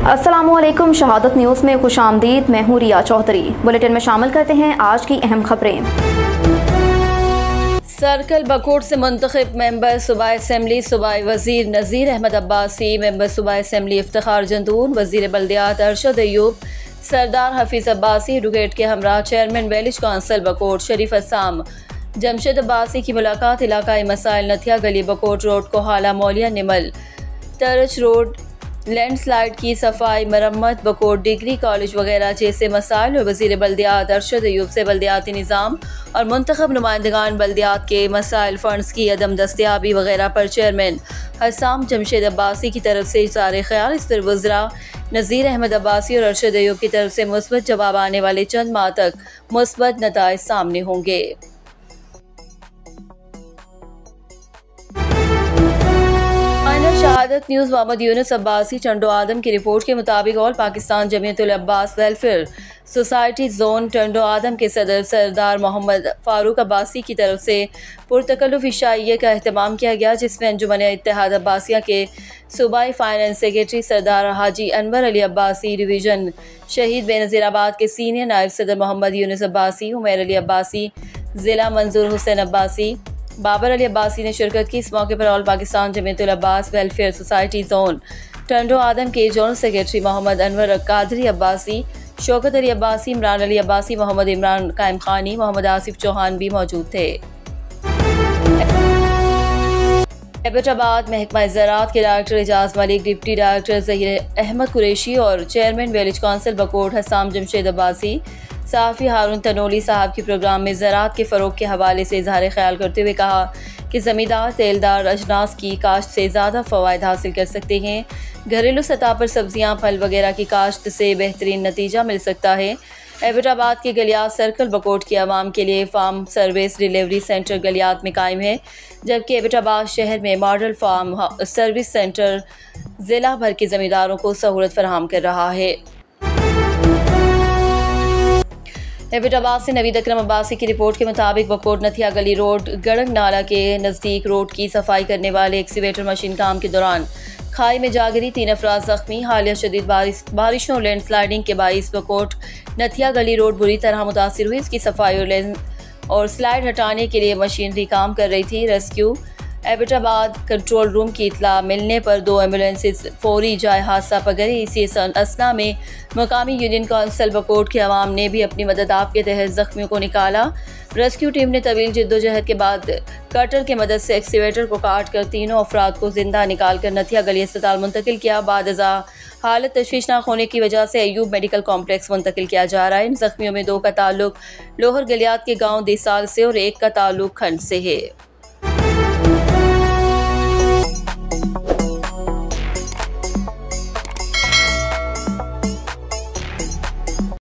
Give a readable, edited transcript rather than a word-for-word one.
अस्सलामुअलैकुम, शहादत न्यूज़ में खुशामदीद। मैं हूँ रिया चौधरी। बुलेटिन में शामिल करते हैं आज की अहम खबरें। सर्कल बकोट से मुंतखब मेंबर सूबाई असम्बली सूबाई वजीर नज़ीर अहमद अब्बासी, मेंबर सूबाई असम्बली इफ्तिखार जंदून, वजीर बल्दियात अरशद अयूब, सरदार हफीज़ अब्बासी एडवोकेट के हमरा चेयरमैन विलेज काउंसिल बकोट शरीफ असाम जमशेद अब्बासी की मुलाकात। इलाकाई मसाइल नथिया गली बकोट रोड को हाला मौलिया निमल टर्च रोड लैंडस्लाइड की सफाई मरम्मत बकोट डिग्री कॉलेज वगैरह जैसे मसाइल और वज़ीर बल्दियात अरशद अयूब से बल्दियाती निज़ाम और मुंतखब नुमाइंदगान बल्दियात के मसाइल फ़ंड्स की अदम दस्तियाबी वगैरह पर चेयरमैन हसाम जमशेद अब्बासी की तरफ से इज़हार ख़याल। इस पर वज़रा नज़ीर अहमद अब्बासी और अरशद अयूब की तरफ से मुस्बत जवाब आने वाले चंद माह तक मुस्बत नताइज सामने होंगे। शहादत न्यूज़ मोहम्मद यूनुस अब्बासी टंडो आदम की रिपोर्ट के मुताबिक all Pakistan Jamiatul Abbas welfare society zone Tando Adam के सदर सरदार मोहम्मद फारूक अब्बासी की तरफ से पुरतकल्लुफ़ इशाइये का अहतमाम किया गया, जिसमें अंजुमन इत्तेहाद अब्बासिया के सूबाई फाइनेंस सेक्रेटरी सरदार हाजी अनवर अली अब्बासी, डिवीज़न शहीद बेनज़ीराबाद के सीनियर नायब सदर मोहम्मद यूनुस अब्बासी, उमैर अली अब्बासी, ज़िला मंजूर हुसैन अब्बासी, बाबर अली अब्बासी ने शिरकत की। इस मौके पर all Pakistan Jamiatul Abbas welfare society zone Tando Adam के जनरल सेक्रेटरी मोहम्मद अनवर कादरी अब्बासी, शौकत अली अब्बासी, इमरान अली अब्बासी, मोहम्मद इमरान कायम खानी, मोहम्मद आसिफ चौहान भी मौजूद थे। एबटाबाद महकमा ज़राअत के director Ejaz Malik, deputy director Zaheer Ahmed Qureshi और chairman village council Bakot Hasam Jamshed Abbasi सहाफ़ी हारून तनोली साहब के प्रोग्राम में ज़राअत के फ़रोग़ के हवाले से इज़हार ख़याल करते हुए कहा कि ज़मींदार तेलदार अजनास की काश्त से ज़्यादा फ़वाइद हासिल कर सकते हैं। घरेलू सतह पर सब्ज़ियाँ फल वगैरह की काश्त से बेहतरीन नतीजा मिल सकता है। एबटाबाद के गलियात सर्कल बकोट की आवाम के लिए form service delivery centre Galiyat में कायम है, जबकि एबटाबाद शहर में मॉडल फार्म सर्विस सेंटर ज़िला भर के ज़मींदारों को सहूलत फराहम कर रहा है। एबटाबाद से नवीद अकरम अब्बासी की रिपोर्ट के मुताबिक बकोट नथिया गली रोड गड़ंग नाला के नज़दीक रोड की सफाई करने वाले एक्सीवेटर मशीन काम के दौरान खाई में जा गिरी, 3 अफराद ज़ख्मी। हालिया शदीद बारिशों लैंड स्लाइडिंग के बाइस बकोट नथिया गली रोड बुरी तरह मुतासिर हुई। इसकी सफाई और स्लाइड हटाने के लिए मशीनरी काम कर रही थी। रेस्क्यू एबटाबाद कंट्रोल रूम की इतला मिलने पर 2 एम्बुलेंसेज फौरी जाए हादसा पर गई। इसी असना में मकामी यूनियन काउंसिल बकोट के अवाम ने भी अपनी मदद आप के तहत ज़ख्मियों को निकाला। रेस्क्यू टीम ने तवील जद्दोजहद के बाद कटर की मदद से एक्सीवेटर को काट कर तीनों अफराद को जिंदा निकाल कर नथिया गली अस्पताल मुंतकिल किया। बाद अज़ा हालत तशवीशनाक होने की वजह से अयूब मेडिकल कॉम्प्लेक्स मुंतकिल किया जा रहा है। इन ज़ख्मियों में 2 का ताल्लुक लोहर गलियात के गाँव देसाल से और 1 का ताल्लुक खंड से है।